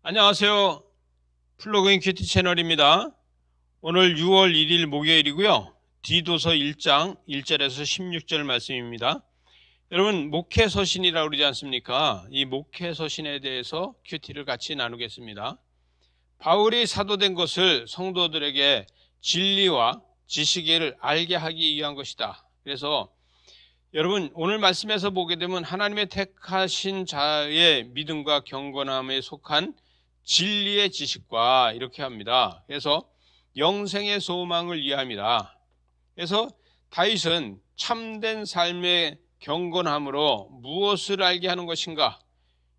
안녕하세요. 플러그인 큐티 채널입니다. 오늘 6월 1일 목요일이고요. 디도서 1장 1절에서 16절 말씀입니다. 여러분, 목회서신이라고 그러지 않습니까? 이 목회서신에 대해서 큐티를 같이 나누겠습니다. 바울이 사도된 것을 성도들에게 진리와 지식을 알게 하기 위한 것이다. 그래서 여러분, 오늘 말씀에서 보게 되면 하나님의 택하신 자의 믿음과 경건함에 속한 진리의 지식과 이렇게 합니다. 그래서 영생의 소망을 이해합니다. 그래서 다윗은 참된 삶의 경건함으로 무엇을 알게 하는 것인가?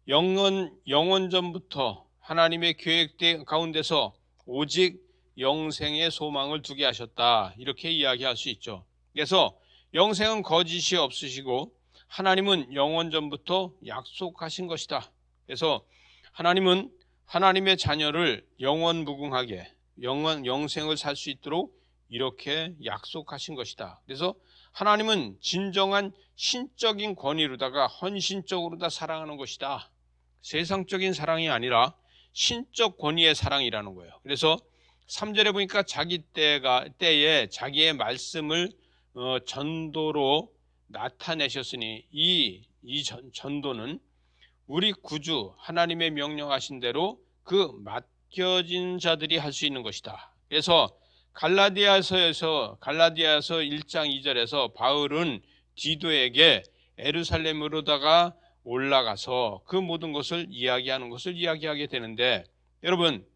영원전부터 하나님의 계획 가운데서 오직 영생의 소망을 두게 하셨다. 이렇게 이야기할 수 있죠. 그래서 영생은 거짓이 없으시고 하나님은 영원전부터 약속하신 것이다. 그래서 하나님은 하나님의 자녀를 영원무궁하게 영생을 살 수 있도록 이렇게 약속하신 것이다. 그래서 하나님은 진정한 신적인 권위로다가 헌신적으로 다 사랑하는 것이다. 세상적인 사랑이 아니라 신적 권위의 사랑이라는 거예요. 그래서 3절에 보니까 자기 때에 자기의 말씀을 전도로 나타내셨으니 이 전도는 우리 구주 하나님의 명령하신 대로 그 맡겨진 자들이 할 수 있는 것이다. 그래서 갈라디아서 1장 2절에서 바울은 디도에게 예루살렘으로다가 올라가서 그 모든 것을 이야기하게 되는데, 여러분,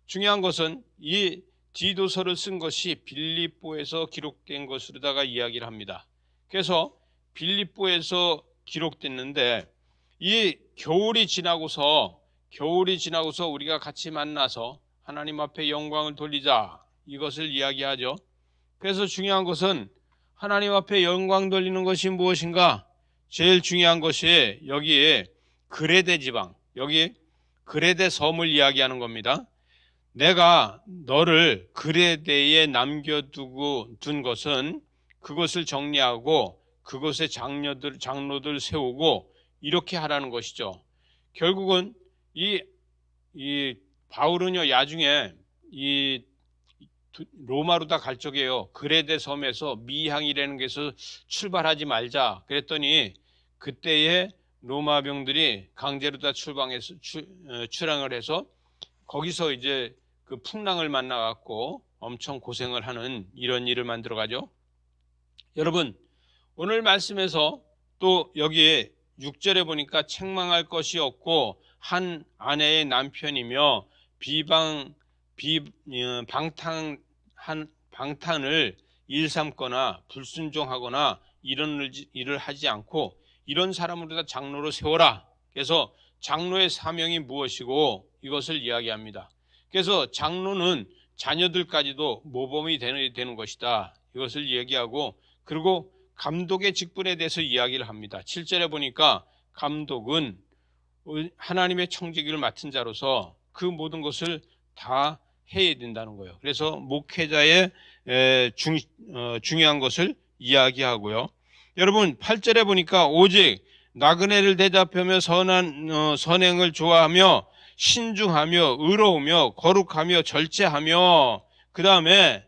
중요한 것은 이 디도서를 쓴 것이 빌립보에서 기록된 것으로다가 이야기를 합니다. 그래서 빌립보에서 기록됐는데, 이 겨울이 지나고서 우리가 같이 만나서 하나님 앞에 영광을 돌리자, 이것을 이야기하죠. 그래서 중요한 것은 하나님 앞에 영광 돌리는 것이 무엇인가? 제일 중요한 것이 여기에 그레데 지방, 여기 그레데 섬을 이야기하는 겁니다. 내가 너를 그레데에 남겨두고 둔 것은 그것을 정리하고 그것의 장로들 세우고 이렇게 하라는 것이죠. 결국은 이 바울은요, 나중에 이 로마로 다 갈 적이에요. 그레데 섬에서 미항이라는 곳에서 출발하지 말자 그랬더니 그때에 로마 병들이 강제로 다 출항을 해서 거기서 이제 그 풍랑을 만나갖고 엄청 고생을 하는 이런 일을 만들어가죠. 여러분, 오늘 말씀에서 또 여기에 6절에 보니까 책망할 것이 없고 한 아내의 남편이며 방탕을 일삼거나 불순종하거나 이런 일을 하지 않고 이런 사람을 다 장로로 세워라. 그래서 장로의 사명이 무엇이고 이것을 이야기합니다. 그래서 장로는 자녀들까지도 모범이 되는 것이다. 이것을 얘기하고, 그리고 감독의 직분에 대해서 이야기를 합니다. 7절에 보니까 감독은 하나님의 청지기를 맡은 자로서 그 모든 것을 다 해야 된다는 거예요. 그래서 목회자의 중요한 것을 이야기하고요. 여러분, 8절에 보니까 오직 나그네를 대접하며 선행을 좋아하며 신중하며 의로우며 거룩하며 절제하며, 그 다음에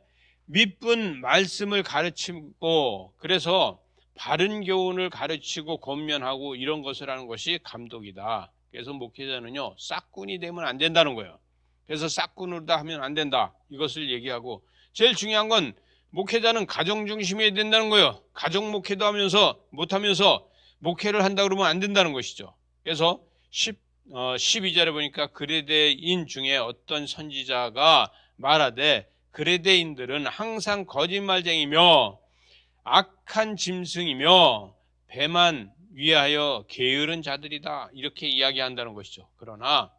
믿은 말씀을 가르치고, 그래서 바른 교훈을 가르치고 권면하고 이런 것을 하는 것이 감독이다. 그래서 목회자는요, 싹군이 되면 안 된다는 거예요. 그래서 싹군으로 다 하면 안 된다, 이것을 얘기하고, 제일 중요한 건 목회자는 가정 중심이어야 된다는 거예요. 가정 목회도 못하면서 목회를 한다 그러면 안 된다는 것이죠. 그래서 12절에 보니까 그레데인 중에 어떤 선지자가 말하되 그레데인들은 항상 거짓말쟁이며 악한 짐승이며 배만 위하여 게으른 자들이다, 이렇게 이야기한다는 것이죠. 그러나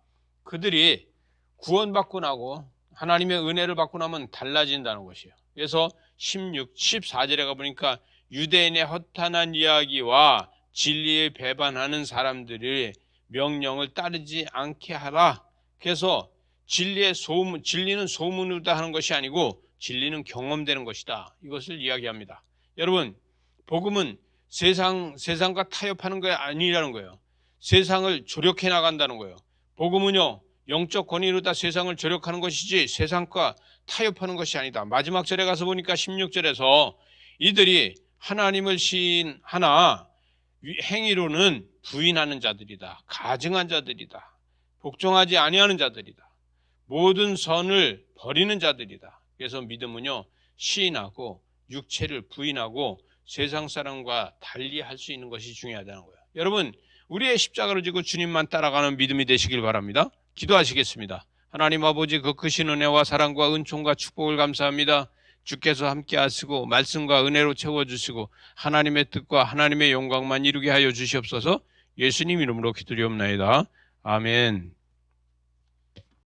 그들이 구원받고 나고 하나님의 은혜를 받고 나면 달라진다는 것이에요. 그래서 14절에 가보니까 유대인의 허탄한 이야기와 진리에 배반하는 사람들이 명령을 따르지 않게 하라. 그래서 진리는 소문으로 다 하는 것이 아니고 진리는 경험되는 것이다, 이것을 이야기합니다. 여러분, 복음은 세상과 타협하는 게 아니라는 거예요. 세상을 조력해 나간다는 거예요. 복음은요, 영적 권위로 다 세상을 저력하는 것이지 세상과 타협하는 것이 아니다. 마지막 절에 가서 보니까 16절에서 이들이 하나님을 시인하나 행위로는 부인하는 자들이다. 가증한 자들이다. 복종하지 아니하는 자들이다. 모든 선을 버리는 자들이다. 그래서 믿음은요, 시인하고 육체를 부인하고 세상 사람과 달리 할 수 있는 것이 중요하다는 거예요. 여러분, 우리의 십자가를 지고 주님만 따라가는 믿음이 되시길 바랍니다. 기도하시겠습니다. 하나님 아버지, 그 크신 은혜와 사랑과 은총과 축복을 감사합니다. 주께서 함께 하시고 말씀과 은혜로 채워주시고 하나님의 뜻과 하나님의 영광만 이루게 하여 주시옵소서. 예수님 이름으로 기도리옵나이다. 아멘.